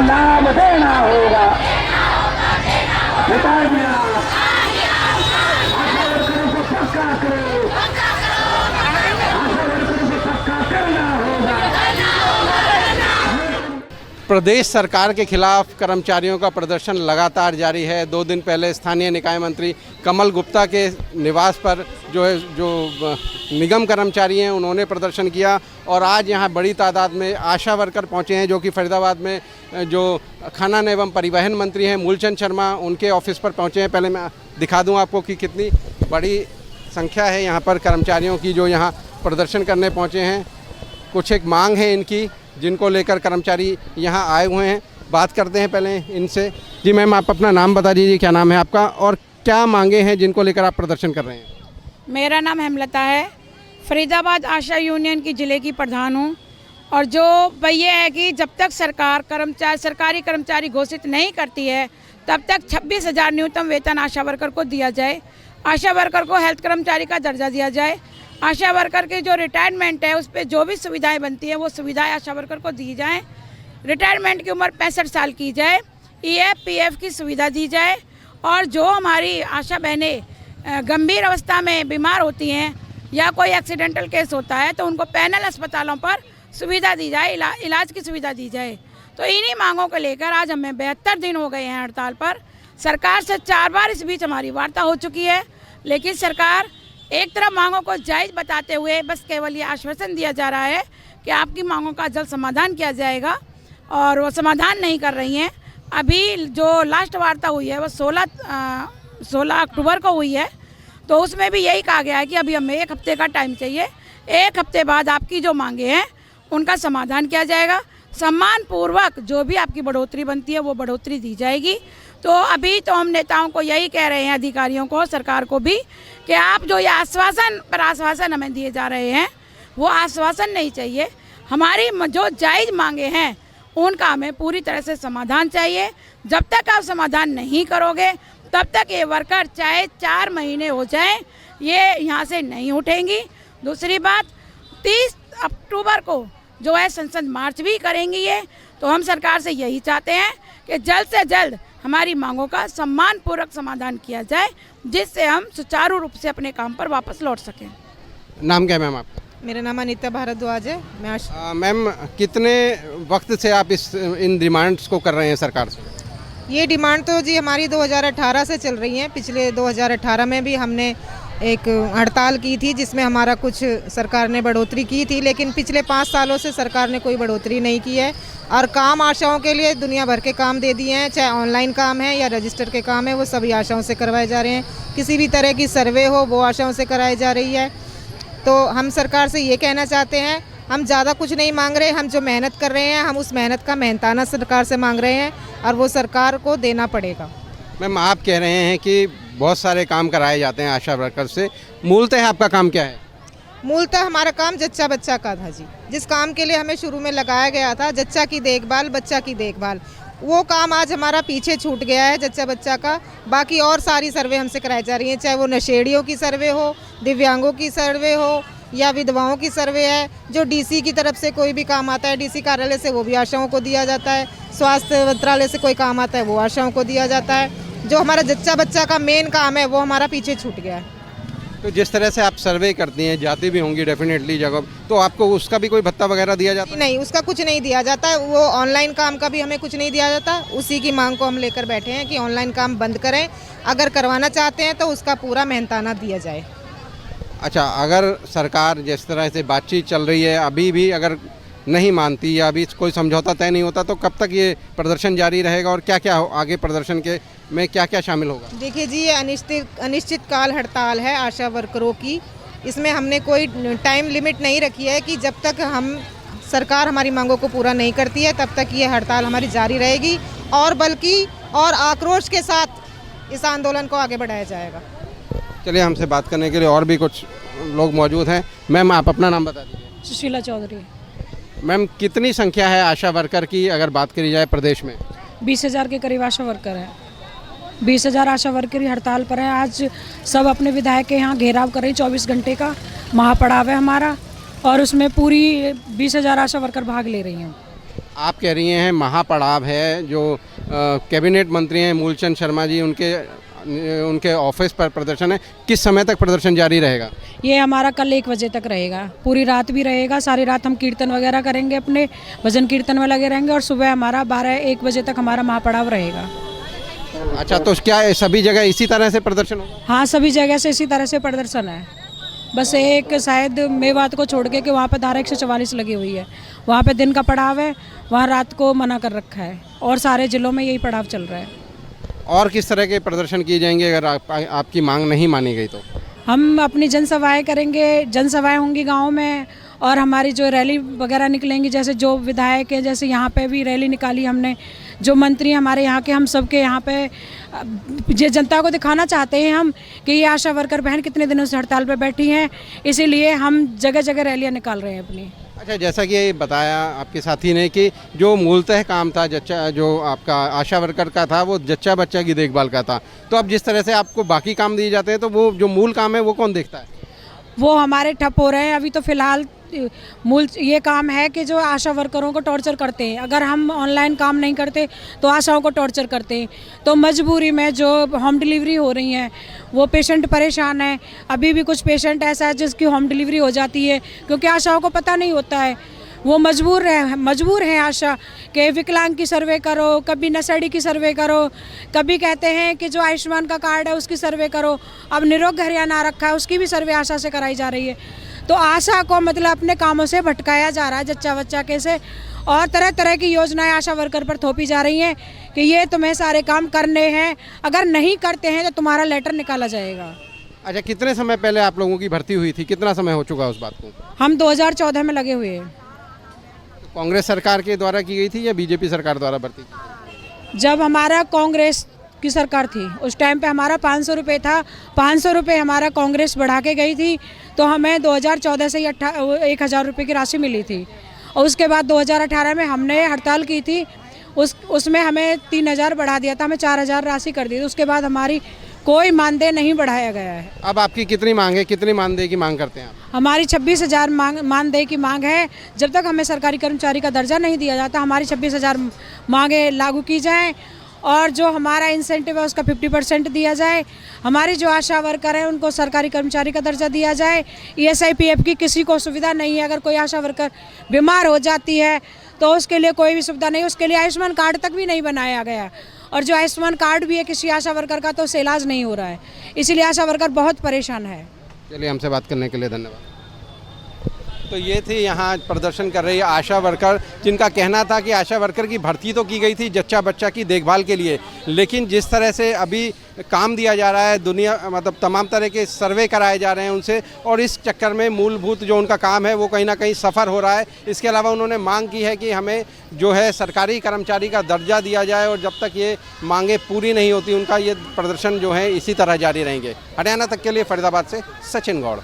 लाभ देना होगा। बता दिया आशा वर्करों को पक्का करो, आशा वर्करों को पक्का करना होगा। प्रदेश सरकार के खिलाफ कर्मचारियों का प्रदर्शन लगातार जारी है। 2 दिन पहले स्थानीय निकाय मंत्री कमल गुप्ता के निवास पर जो निगम कर्मचारी हैं उन्होंने प्रदर्शन किया और आज यहाँ बड़ी तादाद में आशा वर्कर पहुँचे हैं, जो कि फरीदाबाद में जो खनन एवं परिवहन मंत्री हैं मूलचंद शर्मा उनके ऑफिस पर पहुँचे हैं। पहले मैं दिखा दूँ आपको कि कितनी बड़ी संख्या है यहाँ पर कर्मचारियों की जो यहाँ प्रदर्शन करने पहुँचे हैं। कुछ एक मांग है इनकी जिनको लेकर कर्मचारी यहाँ आए हुए हैं। बात करते हैं पहले इनसे। जी मैम, आप अपना नाम बता दीजिए, क्या नाम है आपका और क्या मांगे हैं जिनको लेकर आप प्रदर्शन कर रहे हैं? मेरा नाम हेमलता है, फरीदाबाद आशा यूनियन की ज़िले की प्रधान हूँ। और जो ये है कि जब तक सरकार सरकारी कर्मचारी घोषित नहीं करती है तब तक 26,000 न्यूनतम वेतन आशा वर्कर को दिया जाए। आशा वर्कर को हेल्थ कर्मचारी का दर्जा दिया जाए। आशा वर्कर की जो रिटायरमेंट है उस पर जो भी सुविधाएं बनती हैं वो सुविधाएं आशा वर्कर को दी जाएं। रिटायरमेंट की उम्र 65 साल की जाए। EF PF की सुविधा दी जाए। और जो हमारी आशा बहनें गंभीर अवस्था में बीमार होती हैं या कोई एक्सीडेंटल केस होता है तो उनको पैनल अस्पतालों पर सुविधा दी जाए, इलाज की सुविधा दी जाए। तो इन्हीं मांगों को लेकर आज हमें 72 दिन हो गए हैं हड़ताल पर। सरकार से 4 बार इस बीच हमारी वार्ता हो चुकी है, लेकिन सरकार एक तरफ मांगों को जायज़ बताते हुए बस केवल ये आश्वासन दिया जा रहा है कि आपकी मांगों का जल्द समाधान किया जाएगा, और वो समाधान नहीं कर रही हैं। अभी जो लास्ट वार्ता हुई है वो 16 अक्टूबर को हुई है, तो उसमें भी यही कहा गया है कि अभी हमें 1 हफ्ते का टाइम चाहिए। 1 हफ्ते बाद आपकी जो मांगे हैं उनका समाधान किया जाएगा। सम्मानपूर्वक जो भी आपकी बढ़ोतरी बनती है वो बढ़ोतरी दी जाएगी। तो अभी तो हम नेताओं को यही कह रहे हैं, अधिकारियों को, सरकार को भी, कि आप जो ये आश्वासन पर आश्वासन हमें दिए जा रहे हैं वो आश्वासन नहीं चाहिए। हमारी जो जायज़ मांगे हैं उनका हमें पूरी तरह से समाधान चाहिए। जब तक आप समाधान नहीं करोगे तब तक ये वर्कर चाहे 4 महीने हो जाएं ये यहाँ से नहीं उठेंगी। दूसरी बात, 30 अक्टूबर को जो है संसद मार्च भी करेंगी ये। तो हम सरकार से यही चाहते हैं कि जल्द से जल्द हमारी मांगों का सम्मानपूर्वक समाधान किया जाए, जिससे हम सुचारू रूप से अपने काम पर वापस लौट सकें। नाम क्या है मैम आपका? मेरा नाम अनीता भारद्वाज है। मैम, कितने वक्त से आप इन डिमांड्स को कर रहे हैं सरकार से? ये डिमांड तो जी हमारी 2018 से चल रही है। पिछले 2018 में भी हमने एक हड़ताल की थी जिसमें हमारा कुछ सरकार ने बढ़ोतरी की थी, लेकिन पिछले 5 सालों से सरकार ने कोई बढ़ोतरी नहीं की है। और काम आशाओं के लिए दुनिया भर के काम दे दिए हैं, चाहे ऑनलाइन काम है या रजिस्टर के काम है, वो सभी आशाओं से करवाए जा रहे हैं। किसी भी तरह की सर्वे हो वो आशाओं से कराई जा रही है। तो हम सरकार से ये कहना चाहते हैं, हम ज़्यादा कुछ नहीं मांग रहे। हम जो मेहनत कर रहे हैं हम उस मेहनत का मेहनताना सरकार से मांग रहे हैं और वो सरकार को देना पड़ेगा। मैम, आप कह रहे हैं कि बहुत सारे काम कराए जाते हैं आशा वर्कर से, मूलतः आपका काम क्या है? मूलतः हमारा काम जच्चा बच्चा का था जी। जिस काम के लिए हमें शुरू में लगाया गया था, जच्चा की देखभाल, बच्चा की देखभाल, वो काम आज हमारा पीछे छूट गया है जच्चा बच्चा का। बाकी और सारी सर्वे हमसे कराई जा रही हैं, चाहे वो नशेड़ियों की सर्वे हो, दिव्यांगों की सर्वे हो या विधवाओं की सर्वे है। जो DC की तरफ से कोई भी काम आता है, DC कार्यालय से, वो भी आशाओं को दिया जाता है। स्वास्थ्य मंत्रालय से कोई काम आता है वो आशाओं को दिया जाता है। जो हमारा जच्चा बच्चा का मेन काम है वो हमारा पीछे छूट गया है। तो जिस तरह से आप सर्वे करती हैं, जाती भी होंगी डेफिनेटली जगह, तो आपको उसका भी कोई भत्ता वगैरह दिया जाता है? नहीं, उसका कुछ नहीं दिया जाता है। वो ऑनलाइन काम का भी हमें कुछ नहीं दिया जाता। उसी की मांग को हम लेकर बैठे हैं कि ऑनलाइन काम बंद करें। अगर करवाना चाहते हैं तो उसका पूरा मेहनताना दिया जाए। अच्छा, अगर सरकार जिस तरह से बातचीत चल रही है अभी भी अगर नहीं मानती या अभी कोई समझौता तय नहीं होता तो कब तक ये प्रदर्शन जारी रहेगा और क्या क्या आगे प्रदर्शन के में क्या क्या शामिल होगा? देखिए जी, ये अनिश्चित काल हड़ताल है आशा वर्करों की। इसमें हमने कोई टाइम लिमिट नहीं रखी है कि जब तक सरकार हमारी मांगों को पूरा नहीं करती है तब तक ये हड़ताल हमारी जारी रहेगी, और बल्कि और आक्रोश के साथ इस आंदोलन को आगे बढ़ाया जाएगा। चलिए, हमसे बात करने के लिए और भी कुछ लोग मौजूद हैं। मैम, आप अपना नाम बता दीजिए। सुशीला चौधरी। मैम, कितनी संख्या है आशा वर्कर की अगर बात करी जाए प्रदेश में? 20,000 के करीब आशा वर्कर है। 20,000 आशा वर्कर हड़ताल पर है। आज सब अपने विधायक के यहाँ घेराव कर रही, 24 घंटे का महापड़ाव है हमारा, और उसमें पूरी 20,000 आशा वर्कर भाग ले रही हैं। आप कह रही हैं महापड़ाव है, जो कैबिनेट मंत्री हैं मूलचंद शर्मा जी, उनके ऑफिस पर प्रदर्शन है। किस समय तक प्रदर्शन जारी रहेगा? ये हमारा कल 1 बजे तक रहेगा, पूरी रात भी रहेगा। सारी रात हम कीर्तन वगैरह करेंगे, अपने भजन कीर्तन में लगे रहेंगे और सुबह हमारा 12-1 बजे तक हमारा महापड़ाव रहेगा। अच्छा, तो क्या सभी जगह इसी तरह से प्रदर्शन होगा? हाँ, सभी जगह से इसी तरह से प्रदर्शन है। बस एक शायद मेवात को छोड़ के कि वहाँ पर धारा 144 लगी हुई है, वहाँ पे दिन का पड़ाव है, वहाँ रात को मना कर रखा है और सारे ज़िलों में यही पड़ाव चल रहा है। और किस तरह के प्रदर्शन किए जाएंगे अगर आपकी मांग नहीं मानी गई तो? हम अपनी जनसभाएं करेंगे, जनसभाएं होंगी गाँव में, और हमारी जो रैली वगैरह निकलेंगी, जैसे जो विधायक है, जैसे यहाँ पे भी रैली निकाली हमने, जो मंत्री हमारे यहाँ के, हम सबके यहाँ पे ये जनता को दिखाना चाहते हैं हम कि ये आशा वर्कर बहन कितने दिनों से हड़ताल पे बैठी हैं, इसीलिए हम जगह जगह रैलियाँ निकाल रहे हैं अपनी। अच्छा, जैसा कि बताया आपके साथी ने कि जो मूलतः काम था जच्चा, जो आपका आशा वर्कर का था, वो जच्चा बच्चा की देखभाल का था, तो अब जिस तरह से आपको बाकी काम दिए जाते हैं, तो वो जो मूल काम है वो कौन देखता है? वो हमारे ठप हो रहे हैं अभी तो फ़िलहाल। मूल ये काम है कि जो आशा वर्करों को टॉर्चर करते हैं, अगर हम ऑनलाइन काम नहीं करते तो आशाओं को टॉर्चर करते हैं, तो मजबूरी में जो होम डिलीवरी हो रही हैं वो पेशेंट परेशान है। अभी भी कुछ पेशेंट ऐसा है जिसकी होम डिलीवरी हो जाती है, क्योंकि आशाओं को पता नहीं होता है, वो मजबूर हैं आशा कि विकलांग की सर्वे करो, कभी नशेड़ी की सर्वे करो, कभी कहते हैं कि जो आयुष्मान का कार्ड है उसकी सर्वे करो, अब निरोग हरियाणा आ रखा है उसकी भी सर्वे आशा से कराई जा रही है। तो आशा को मतलब अपने कामों से भटकाया जा रहा है, जच्चा बच्चा के से, और तरह तरह की योजनाएं आशा वर्कर पर थोपी जा रही हैं कि ये तुम्हें सारे काम करने हैं, अगर नहीं करते हैं तो तुम्हारा लेटर निकाला जाएगा। अच्छा, कितने समय पहले आप लोगों की भर्ती हुई थी? कितना समय हो चुका उस बात को? हम 2014 में लगे हुए हैं। कांग्रेस सरकार के द्वारा की गई थी या बीजेपी सरकार द्वारा भर्ती? जब हमारा कांग्रेस की सरकार थी उस टाइम पे हमारा 500 रुपये था, 500 रुपये हमारा कांग्रेस बढ़ा के गई थी, तो हमें 2014 से 1000 रुपये की राशि मिली थी। और उसके बाद 2018 में हमने हड़ताल की थी, उसमें हमें 3000 बढ़ा दिया था, हमें 4000 राशि कर दी थी। उसके बाद हमारी कोई मानदेय नहीं बढ़ाया गया है। अब आपकी कितनी मांग है, कितनी मानदेय की मांग करते हैं आप? हमारी 26,000 मानदेय की मांग है। जब तक हमें सरकारी कर्मचारी का दर्जा नहीं दिया जाता, हमारी 26,000 मांगे लागू की जाएँ, और जो हमारा इंसेंटिव है उसका 50% दिया जाए। हमारी जो आशा वर्कर है उनको सरकारी कर्मचारी का दर्जा दिया जाए। ESI PF की किसी को सुविधा नहीं है, अगर कोई आशा वर्कर बीमार हो जाती है तो उसके लिए कोई भी सुविधा नहीं, उसके लिए आयुष्मान कार्ड तक भी नहीं बनाया गया, और जो आयुष्मान कार्ड भी है किसी आशा वर्कर का तो उससे इलाज नहीं हो रहा है, इसीलिए आशा वर्कर बहुत परेशान है। चलिए, हमसे बात करने के लिए धन्यवाद। तो ये थी यहाँ प्रदर्शन कर रही आशा वर्कर, जिनका कहना था कि आशा वर्कर की भर्ती तो की गई थी जच्चा बच्चा की देखभाल के लिए, लेकिन जिस तरह से अभी काम दिया जा रहा है, दुनिया मतलब तमाम तरह के सर्वे कराए जा रहे हैं उनसे, और इस चक्कर में मूलभूत जो उनका काम है वो कहीं ना कहीं सफ़र हो रहा है। इसके अलावा उन्होंने मांग की है कि हमें जो है सरकारी कर्मचारी का दर्जा दिया जाए, और जब तक ये मांगे पूरी नहीं होती उनका ये प्रदर्शन जो है इसी तरह जारी रहेंगे। हरियाणा तक के लिए फरीदाबाद से सचिन गौड़।